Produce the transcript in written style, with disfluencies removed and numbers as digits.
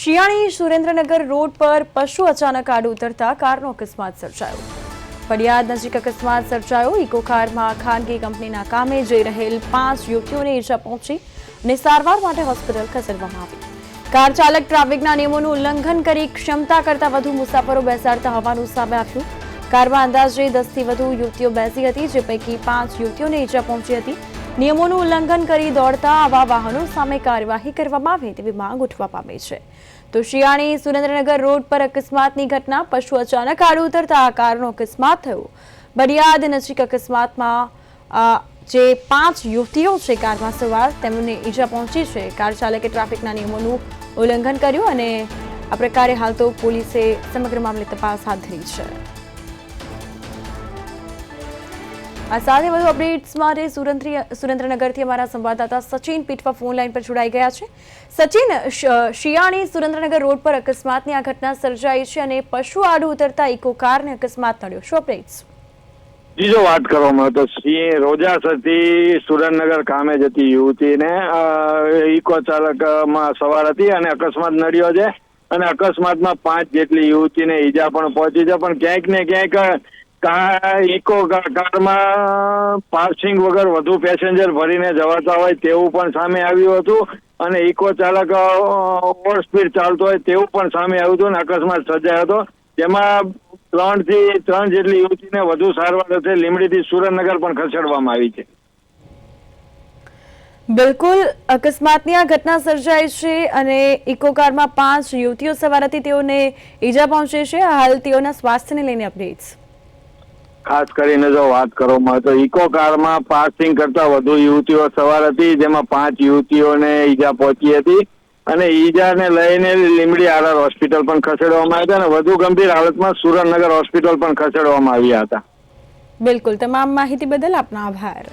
શિયાળી Surendranagar road પર પશુ અચાનક આડું ઉતરતા કારનો અકસ્માત સર્જાયો. ફળિયાદ નજીક અકસ્માત સર્જાયો. ઇકો કારમાં ખાનગી કંપનીના કામે જઈ રહેલ 5 યુવતીઓને ઈજા પહોંચી અને સારવાર માટે હોસ્પિટલ ખસેડવામાં આવી. કાર ચાલક ટ્રાફિકના નિયમોનું ઉલ્લંઘન કરી ક્ષમતા કરતાં વધુ મુસાફરો બેસાડતા હોવાનું સામે આવ્યું. કારમાં અંદાજે 10 થી વધુ યુવતીઓ બેસી હતી, જે પૈકી 5 યુવતીઓને ઈજા પહોંચી હતી. નિયમોનું ઉલ્લંઘન કરી દોડતા આવા વાહનો સામે કાર્યવાહી કરવામાં આવે તેવી માંગ ઉઠવા પામી છે. તો શિયાળી સુરેન્દ્રનગર રોડ પર અકસ્માતની ઘટના. પશુ અચાનક આડું ઉતરતા આ કારનો અકસ્માત થયો. બરિયાદ નજીક અકસ્માતમાં જે 5 યુવતીઓ છે કારમાં સવાર, તેમને ઈજા પહોંચી છે. કાર ચાલકે ટ્રાફિકના નિયમોનું ઉલ્લંઘન કર્યું અને આ પ્રકારે હાલ તો પોલીસે સમગ્ર મામલે તપાસ હાથ ધરી છે. આ સાથે વધુ અપડેટ્સ માટે સુરેન્દ્રનગરથી અમારા સંવાદદાતા સચિન પીઠવા ફોન લાઈન પર જોડાઈ ગયા છે. સચિન, શિયાળી સુરેન્દ્રનગર રોડ પર અકસ્માતની આ ઘટના સર્જાઈ છે અને પશુ આડું ઉતરતા ઇકો કારને અકસ્માત નડ્યો. શું અપડેટ્સ? બીજો વાત કરવામાં તો રોજાસરથી સુરેન્દ્રનગર કામે જતી યુવતીને ઇકો ચાલકમાં સવાર હતી અને અકસ્માત નડ્યો છે અને અકસ્માતમાં 5 જેટલી યુવતીને ઈજા પણ પહોંચી છે. પણ ક્યાંક ને ક્યાંક ઇકો કારમાં પાર્સિંગ વગર વધુ પેસેન્જર ભરીને જવાતા હોય તેવું પણ સામે આવ્યું હતું અને ઇકો ચાલક ઓવર સ્પીડ ચાલતો હોય તેવું પણ સામે આવ્યું હતું અને અકસ્માત સર્જાયો હતો. જેમાં 3 થી 3 જેટલી યુવતીને વધુ સારવાર અર્થે લીંબડીથી સુરેન્દ્રનગર પણ ખસેડવામાં આવી છે. બિલકુલ, અકસ્માતની આ ઘટના સર્જાઈ છે અને ઇકો કારમાં 5 યુવતીઓ સવાર હતી, તેઓને ઈજા પહોંચી છે. હાલ તેઓના સ્વાસ્થ્યને લઈને અપડેટ્સ. ખાસ કરીને જો વાત કરવામાં આવે તો ઇકો કારમાં પાસિંગ કરતા વધુ યુવતીઓ સવાર હતી, જેમાં 5 યુવતીઓને ઈજા પહોંચી હતી અને ઈજાને લઈને લીંબડી આરઆર હોસ્પિટલ પણ ખસેડવામાં આવ્યા હતા અને વધુ ગંભીર હાલતમાં સુરેન્દ્રનગર હોસ્પિટલ પણ ખસેડવામાં આવ્યા હતા. બિલકુલ, તમામ માહિતી બદલ આપનો આભાર.